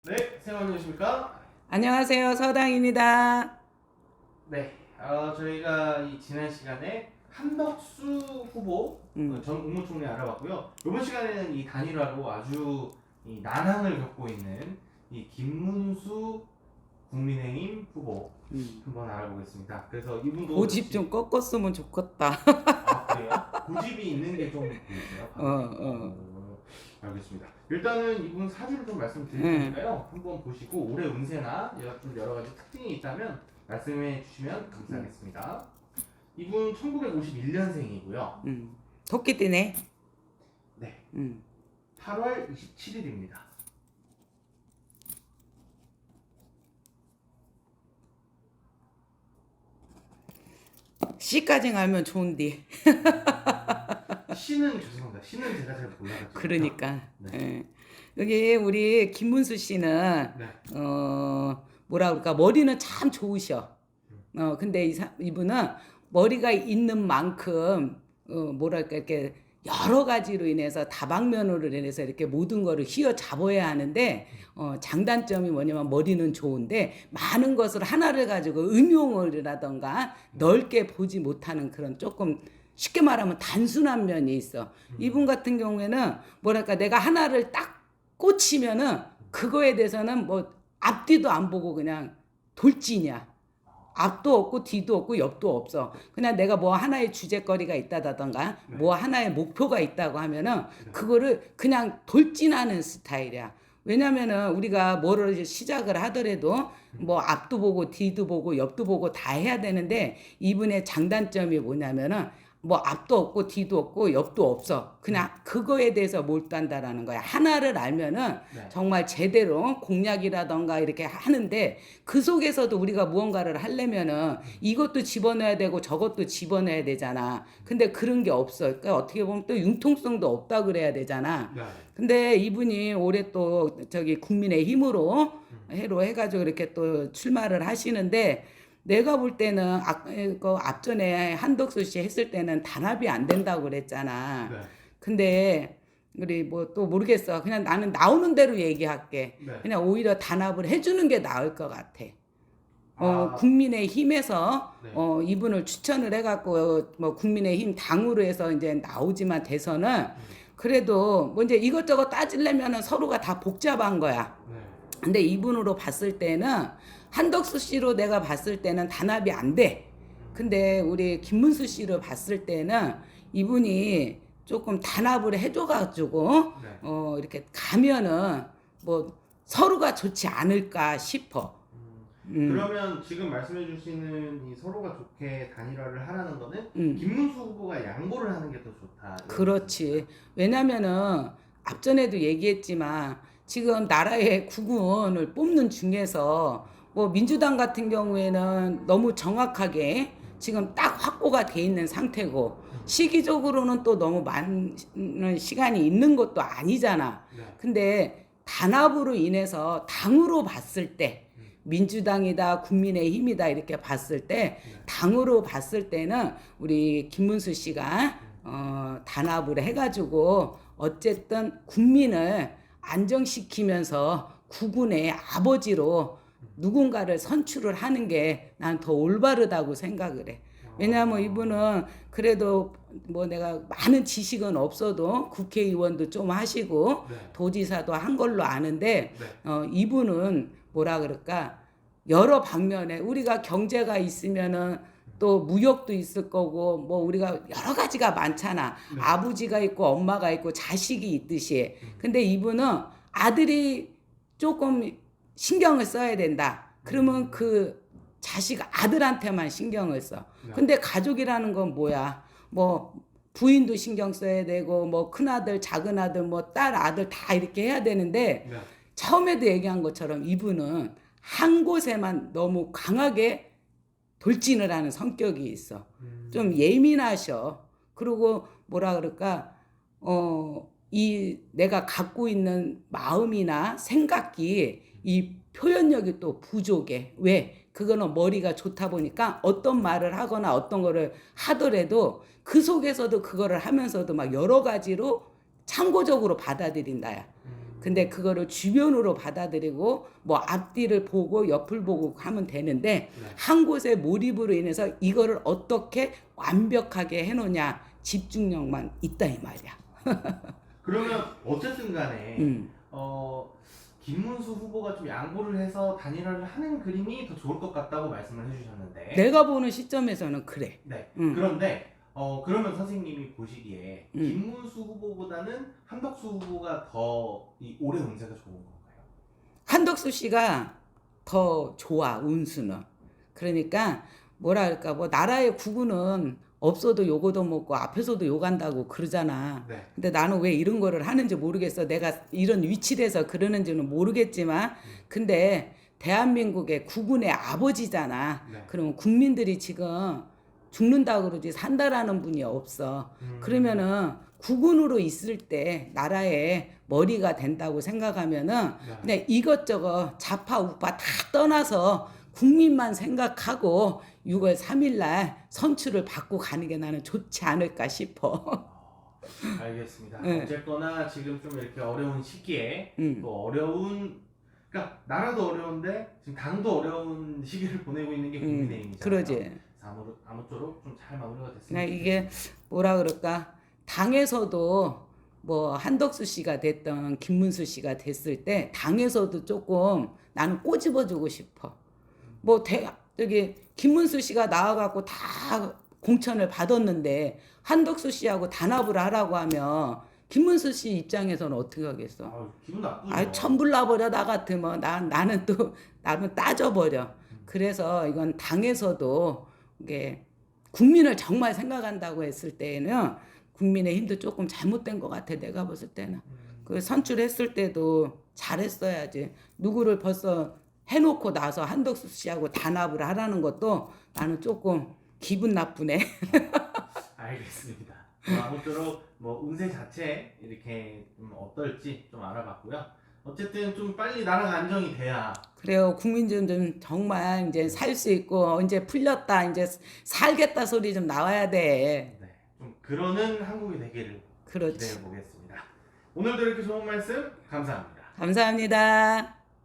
네, 선생님 안녕하십니까? 안녕하세요. 서당입니다. 네, 저희가 이 지난 시간에 한덕수 후보 전 국무총리 알아봤고요. 이번 시간에는 이 단일화로 아주 이 난항을 겪고 있는 이 김문수 국민의힘 후보 한번 알아보겠습니다. 그래서 이분도 고집 좀 꺾었으면 좋겠다. 그래요? 고집이 있는 게 좀 보이세요? 알겠습니다. 일단은 이분 사주를 좀 말씀드릴 테니까요. 한번 보시고 올해 운세나 좀 여러 가지 특징이 있다면 말씀해 주시면 감사하겠습니다. 이분 1951년생이고요. 토끼띠네. 네, 음. 8월 27일입니다. C까지 알면 좋은데. 시는 죄송합니다. 시는 제가 잘 몰라가지고. 그러니까. 네. 예. 여기 우리 김문수 씨는 네. 뭐라 그럴까 머리는 참 좋으셔. 근데 이분은 머리가 있는 만큼 뭐랄까 이렇게 여러 가지로 인해서 다방면으로 인해서 이렇게 모든 거를 휘어잡아야 하는데 장단점이 뭐냐면 머리는 좋은데 많은 것을 하나를 가지고 응용을라던가 넓게 보지 못하는 그런 조금 쉽게 말하면 단순한 면이 있어. 이분 같은 경우에는 뭐랄까 내가 하나를 딱 꽂히면은 그거에 대해서는 뭐 앞뒤도 안 보고 그냥 돌진이야. 앞도 없고 뒤도 없고 옆도 없어. 그냥 내가 뭐 하나의 주제거리가 있다던가 뭐 하나의 목표가 있다고 하면은 그거를 그냥 돌진하는 스타일이야. 왜냐면은 우리가 뭐를 시작을 하더라도 뭐 앞도 보고 뒤도 보고 옆도 보고 다 해야 되는데 이분의 장단점이 뭐냐면은 뭐 앞도 없고 뒤도 없고 옆도 없어. 그냥 그거에 대해서 몰두한다라는 거야. 하나를 알면은 정말 제대로 공략이라던가 이렇게 하는데 그 속에서도 우리가 무언가를 하려면은 이것도 집어넣어야 되고 저것도 집어넣어야 되잖아. 근데 그런 게 없어. 그러니까 어떻게 보면 또 융통성도 없다 그래야 되잖아. 근데 이분이 올해 또 저기 국민의힘으로 해로 해가지고 이렇게 또 출마를 하시는데 내가 볼 때는 그 앞전에 한덕수 씨 했을 때는 단합이 안 된다고 그랬잖아. 네. 근데 우리 뭐 또 모르겠어. 그냥 나는 나오는 대로 얘기할게. 네. 그냥 오히려 단합을 해주는 게 나을 것 같아. 아, 국민의힘에서 네. 이분을 추천을 해갖고 뭐 국민의힘 당으로 해서 이제 나오지만 대선은 그래도 뭐 이제 이것저것 따지려면은 서로가 다 복잡한 거야. 네. 근데 이분으로 봤을 때는 한덕수 씨로 내가 봤을 때는 단합이 안 돼. 근데 우리 김문수 씨를 봤을 때는 이분이 조금 단합을 해줘가지고 네. 이렇게 가면은 뭐 서로가 좋지 않을까 싶어. 그러면 지금 말씀해 주시는 이 서로가 좋게 단일화를 하라는 거는 김문수 후보가 양보를 하는 게 더 좋다. 이런 그렇지. 말씀이실까요? 왜냐면은 앞전에도 얘기했지만 지금 나라의 국군을 뽑는 중에서 뭐 민주당 같은 경우에는 너무 정확하게 지금 딱 확보가 돼 있는 상태고 시기적으로는 또 너무 많은 시간이 있는 것도 아니잖아. 네. 근데 단합으로 인해서 당으로 봤을 때 민주당이다 국민의힘이다 이렇게 봤을 때 당으로 봤을 때는 우리 김문수 씨가 단합을 해가지고 어쨌든 국민을 안정시키면서 국군의 아버지로 누군가를 선출을 하는 게 난 더 올바르다고 생각을 해. 왜냐하면 이분은 그래도 뭐 내가 많은 지식은 없어도 국회의원도 좀 하시고 네. 도지사도 한 걸로 아는데 네. 이분은 뭐라 그럴까 여러 방면에 우리가 경제가 있으면은 또 무역도 있을 거고 뭐 우리가 여러 가지가 많잖아. 아버지가 있고 엄마가 있고 자식이 있듯이. 근데 이분은 아들이 조금 신경을 써야 된다. 그러면 그 자식 아들한테만 신경을 써. 근데 가족이라는 건 뭐야? 뭐 부인도 신경 써야 되고 뭐 큰아들, 작은아들, 뭐 딸, 아들 다 이렇게 해야 되는데 네. 처음에도 얘기한 것처럼 이분은 한 곳에만 너무 강하게 돌진을 하는 성격이 있어. 좀 예민하셔. 그리고 뭐라 그럴까, 이 내가 갖고 있는 마음이나 생각이 이 표현력이 또 부족해. 왜? 그거는 머리가 좋다 보니까 어떤 말을 하거나 어떤 거를 하더라도 그 속에서도 그거를 하면서도 막 여러 가지로 참고적으로 받아들인다야. 근데 그거를 주변으로 받아들이고 뭐 앞뒤를 보고 옆을 보고 하면 되는데 네. 한 곳에 몰입으로 인해서 이거를 어떻게 완벽하게 해놓냐 집중력만 있다 이 말이야. 그러면 어쨌든 간에 음. 김문수 후보가 좀 양보를 해서 단일화를 하는 그림이 더 좋을 것 같다고 말씀을 해주셨는데 내가 보는 시점에서는 그래. 네. 음. 그런데 그러면 선생님이 보시기에 음. 김문수 후보보다는 한덕수 후보가 더 이 올해 운세가 좋은 건가요? 한덕수 씨가 더 좋아 운수는. 그러니까 뭐라 할까 뭐 나라의 구구는 없어도 욕도 먹고 앞에서도 욕한다고 그러잖아. 네. 근데 나는 왜 이런 거를 하는지 모르겠어. 내가 이런 위치에서 그러는지는 모르겠지만 근데 대한민국의 국군의 아버지잖아. 네. 그러면 국민들이 지금 죽는다 그러지 산다라는 분이 없어. 그러면은 국군으로 있을 때 나라의 머리가 된다고 생각하면은 네. 그냥 이것저것 좌파 우파 다 떠나서 국민만 생각하고 6월 3일 날 선출을 받고 가는 게 나는 좋지 않을까 싶어. 알겠습니다. 네. 어쨌거나 지금 좀 이렇게 어려운 시기에 음. 또 그러니까 나라도 어려운데 지금 당도 어려운 시기를 보내고 있는 게 국민의힘이잖아요. 그러지. 아무쪼록 좀 잘 마무리가 됐습니다. 그냥 이게 뭐라 그럴까 당에서도 뭐 한덕수 씨가 됐던 김문수 씨가 됐을 때 당에서도 조금 나는 꼬집어주고 싶어. 뭐 저기 김문수 씨가 나와갖고 다 공천을 받았는데 한덕수 씨하고 단합을 하라고 하면 김문수 씨 입장에서는 어떻게 하겠어? 기분 나쁘죠. 아, 천불나버려 나 같으면 나는 또 나는 따져버려. 그래서 이건 당에서도 이게 국민을 정말 생각한다고 했을 때에는 국민의힘도 조금 잘못된 것 같아 내가 봤을 때는. 그 선출했을 때도 잘했어야지. 누구를 벌써 해놓고 나서 한덕수 씨하고 단합을 하라는 것도 나는 조금 기분 나쁘네. 알겠습니다. 아무쪼록 뭐 운세 자체 이렇게 좀 어떨지 좀 알아봤고요. 어쨌든 좀 빨리 나라가 안정이 돼야 그래요. 국민들 좀 정말 이제 살 수 있고 이제 풀렸다 이제 살겠다 소리 좀 나와야 돼. 네, 좀 그러는 한국이 되기를 그렇지. 기대해 보겠습니다. 오늘도 이렇게 좋은 말씀 감사합니다. 감사합니다.